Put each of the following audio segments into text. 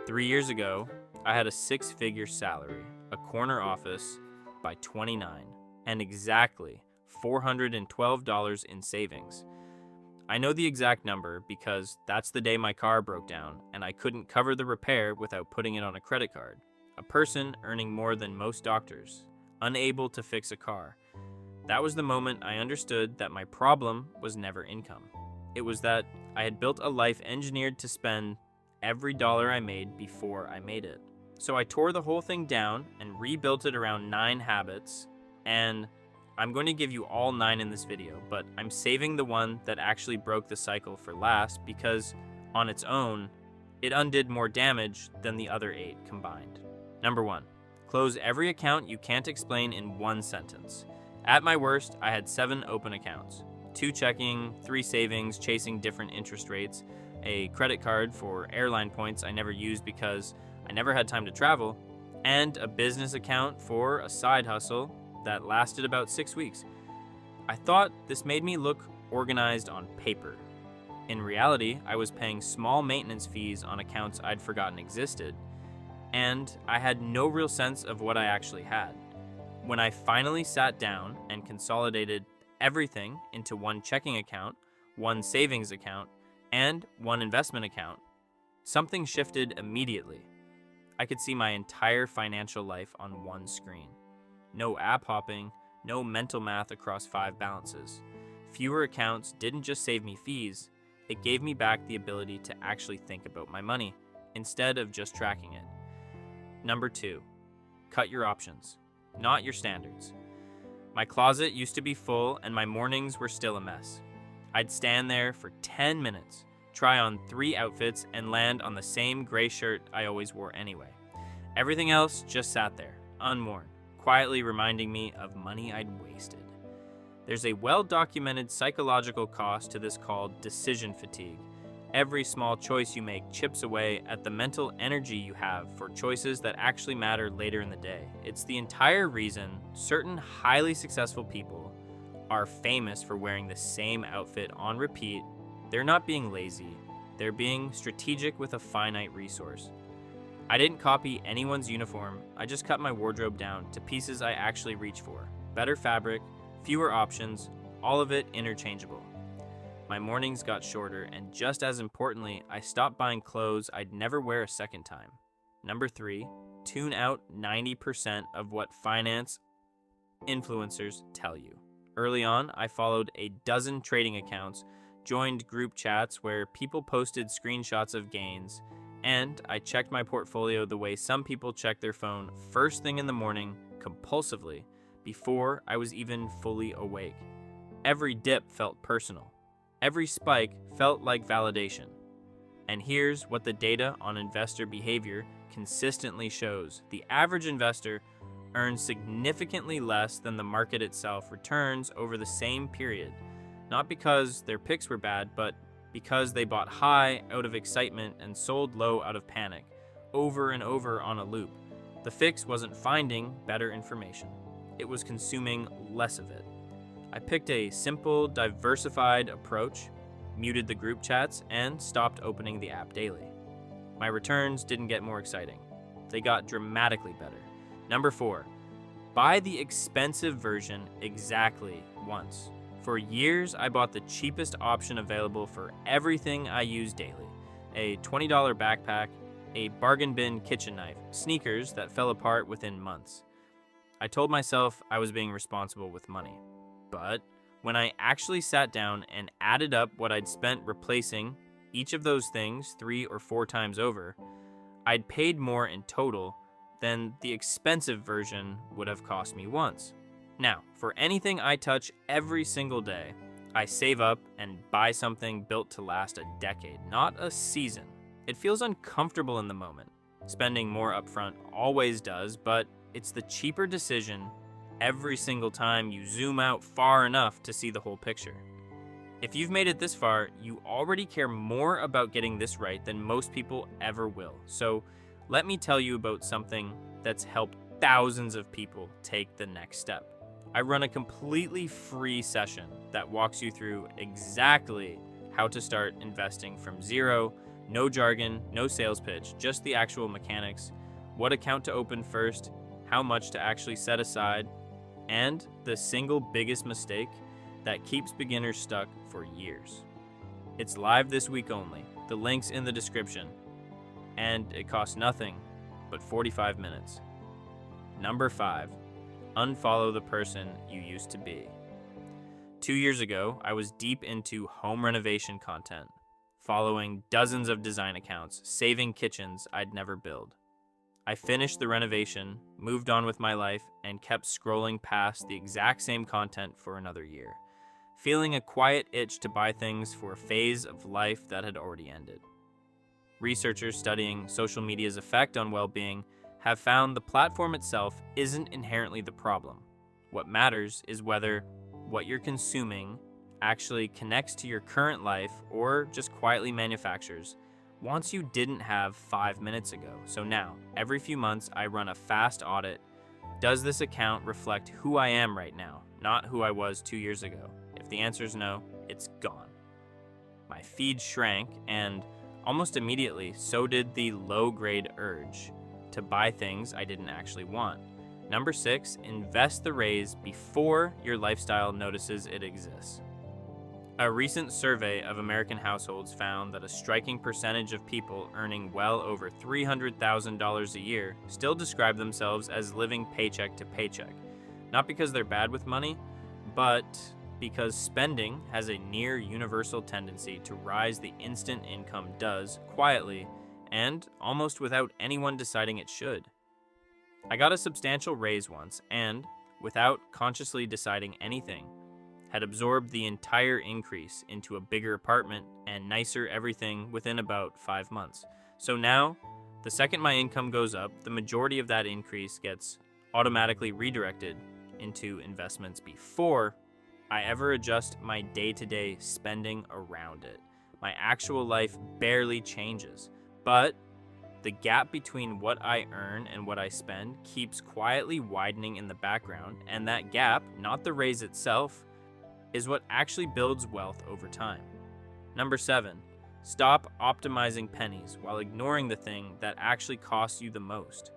3 years ago, I had a six-figure salary, a corner office by 29, and exactly $412 in savings. I know the exact number because that's the day my car broke down and I couldn't cover the repair without putting it on a credit card. A person earning more than most doctors, unable to fix a car. That was the moment I understood that my problem was never income. It was that I had built a life engineered to spend every dollar I made before I made it. So I tore the whole thing down and rebuilt it around 9 habits, and I'm going to give you all 9 in this video, but I'm saving the one that actually broke the cycle for last because on its own, it undid more damage than the other 8 combined. Number 1, close every account you can't explain in one sentence. At my worst, I had 7 open accounts, 2 checking, 3 savings, chasing different interest rates, a credit card for airline points I never used because I never had time to travel, and a business account for a side hustle that lasted about 6 weeks. I thought this made me look organized on paper. In reality, I was paying small maintenance fees on accounts I'd forgotten existed, and I had no real sense of what I actually had. When I finally sat down and consolidated everything into one checking account, one savings account, and one investment account, something shifted immediately. I could see my entire financial life on one screen. No app hopping, no mental math across 5 balances. Fewer accounts didn't just save me fees, it gave me back the ability to actually think about my money instead of just tracking it. Number 2, cut your options, not your standards. My closet used to be full and my mornings were still a mess. I'd stand there for 10 minutes, try on 3 outfits, and land on the same gray shirt I always wore anyway. Everything else just sat there, unworn, quietly reminding me of money I'd wasted. There's a well-documented psychological cost to this called decision fatigue. Every small choice you make chips away at the mental energy you have for choices that actually matter later in the day. It's the entire reason certain highly successful people are famous for wearing the same outfit on repeat. They're not being lazy, they're being strategic with a finite resource. I didn't copy anyone's uniform, I just cut my wardrobe down to pieces I actually reach for. Better fabric, fewer options, all of it interchangeable. My mornings got shorter, and just as importantly, I stopped buying clothes I'd never wear a second time. Number 3, tune out 90% of what finance influencers tell you. Early on, I followed a dozen trading accounts, joined group chats where people posted screenshots of gains, and I checked my portfolio the way some people check their phone first thing in the morning, compulsively, before I was even fully awake. Every dip felt personal. Every spike felt like validation. And here's what the data on investor behavior consistently shows. The average investor earns significantly less than the market itself returns over the same period. Not because their picks were bad, but because they bought high out of excitement and sold low out of panic, over and over on a loop. The fix wasn't finding better information. It was consuming less of it. I picked a simple, diversified approach, muted the group chats, and stopped opening the app daily. My returns didn't get more exciting. They got dramatically better. Number 4, buy the expensive version exactly once. For years, I bought the cheapest option available for everything I use daily. A $20 backpack, a bargain bin kitchen knife, sneakers that fell apart within months. I told myself I was being responsible with money. But when I actually sat down and added up what I'd spent replacing each of those things 3 or 4 times over, I'd paid more in total than the expensive version would have cost me once. Now, for anything I touch every single day, I save up and buy something built to last a decade, not a season. It feels uncomfortable in the moment. Spending more upfront always does, but it's the cheaper decision every single time you zoom out far enough to see the whole picture. If you've made it this far, you already care more about getting this right than most people ever will. So let me tell you about something that's helped thousands of people take the next step. I run a completely free session that walks you through exactly how to start investing from zero No jargon, no sales pitch, just the actual mechanics, what account to open first, how much to actually set aside, and the single biggest mistake that keeps beginners stuck for years. It's live this week only. The link's in the description. And it costs nothing but 45 minutes. Number 5, unfollow the person you used to be. 2 years ago, I was deep into home renovation content, following dozens of design accounts, saving kitchens I'd never build. I finished the renovation, moved on with my life, and kept scrolling past the exact same content for another year, feeling a quiet itch to buy things for a phase of life that had already ended. Researchers studying social media's effect on well-being have found the platform itself isn't inherently the problem. What matters is whether what you're consuming actually connects to your current life or just quietly manufactures wants you didn't have 5 minutes ago. So now, every few months, I run a fast audit. Does this account reflect who I am right now, not who I was 2 years ago? If the answer is no, it's gone. My feed shrank, and almost immediately, so did the low-grade urge to buy things I didn't actually want. Number 6, invest the raise before your lifestyle notices it exists. A recent survey of American households found that a striking percentage of people earning well over $300,000 a year still describe themselves as living paycheck to paycheck, not because they're bad with money, but because spending has a near universal tendency to rise the instant income does, quietly, and almost without anyone deciding it should. I got a substantial raise once and, without consciously deciding anything, had absorbed the entire increase into a bigger apartment and nicer everything within about 5 months. So now, the second my income goes up, the majority of that increase gets automatically redirected into investments before I ever adjust my day-to-day spending around it. My actual life barely changes, but the gap between what I earn and what I spend keeps quietly widening in the background, and that gap, not the raise itself, is what actually builds wealth over time. Number 7, stop optimizing pennies while ignoring the thing that actually costs you the most.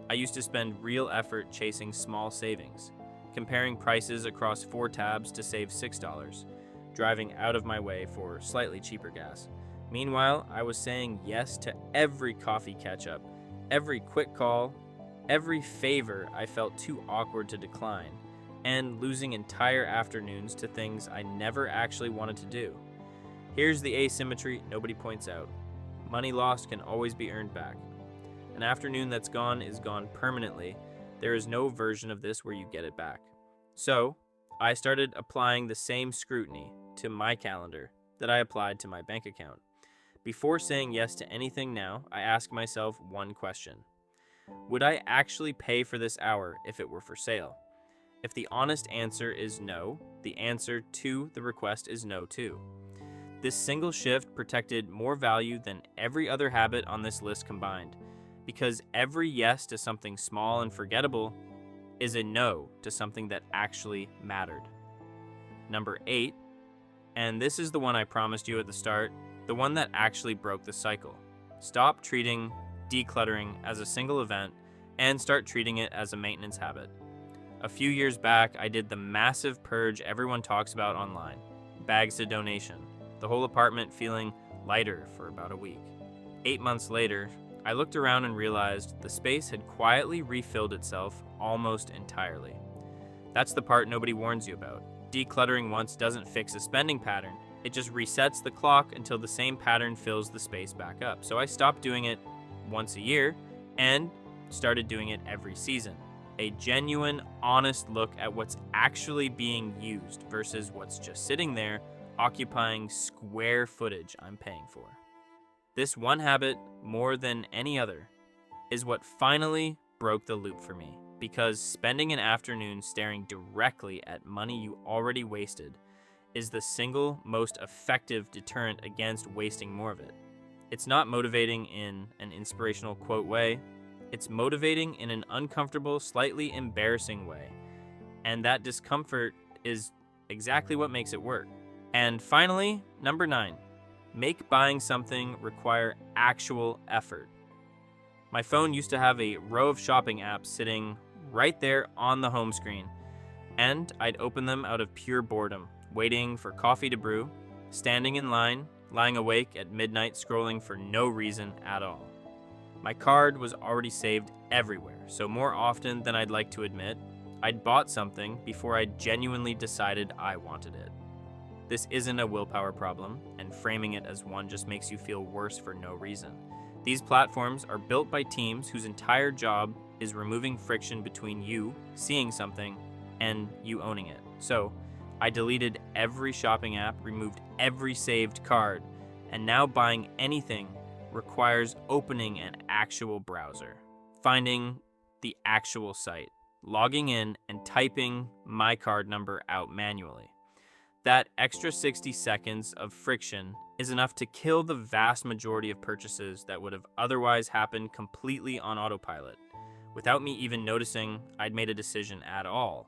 I used to spend real effort chasing small savings, comparing prices across 4 tabs to save $6, driving out of my way for slightly cheaper gas. Meanwhile, I was saying yes to every coffee catch-up, every quick call, every favor I felt too awkward to decline, and losing entire afternoons to things I never actually wanted to do. Here's the asymmetry nobody points out. Money lost can always be earned back. An afternoon that's gone is gone permanently. There is no version of this where you get it back. So, I started applying the same scrutiny to my calendar that I applied to my bank account. Before saying yes to anything now, I ask myself one question. Would I actually pay for this hour if it were for sale? If the honest answer is no, the answer to the request is no too. This single shift protected more value than every other habit on this list combined, because every yes to something small and forgettable is a no to something that actually mattered. Number 8, and this is the one I promised you at the start, the one that actually broke the cycle. Stop treating decluttering as a single event and start treating it as a maintenance habit. A few years back, I did the massive purge everyone talks about online. Bags to donation. The whole apartment feeling lighter for about a week. 8 months later, I looked around and realized the space had quietly refilled itself almost entirely. That's the part nobody warns you about. Decluttering once doesn't fix a spending pattern. It just resets the clock until the same pattern fills the space back up. So I stopped doing it once a year and started doing it every season. A genuine, honest look at what's actually being used versus what's just sitting there, occupying square footage I'm paying for. This one habit, more than any other, is what finally broke the loop for me, because spending an afternoon staring directly at money you already wasted is the single most effective deterrent against wasting more of it. It's not motivating in an inspirational quote way. It's motivating in an uncomfortable, slightly embarrassing way. And that discomfort is exactly what makes it work. And finally, number 9, make buying something require actual effort. My phone used to have a row of shopping apps sitting right there on the home screen, and I'd open them out of pure boredom, waiting for coffee to brew, standing in line, lying awake at midnight scrolling for no reason at all. My card was already saved everywhere, so more often than I'd like to admit, I'd bought something before I genuinely decided I wanted it. This isn't a willpower problem, and framing it as one just makes you feel worse for no reason. These platforms are built by teams whose entire job is removing friction between you seeing something and you owning it. So, I deleted every shopping app, removed every saved card, and now buying anything requires opening an actual browser, finding the actual site, logging in, and typing my card number out manually. That extra 60 seconds of friction is enough to kill the vast majority of purchases that would have otherwise happened completely on autopilot, without me even noticing I'd made a decision at all.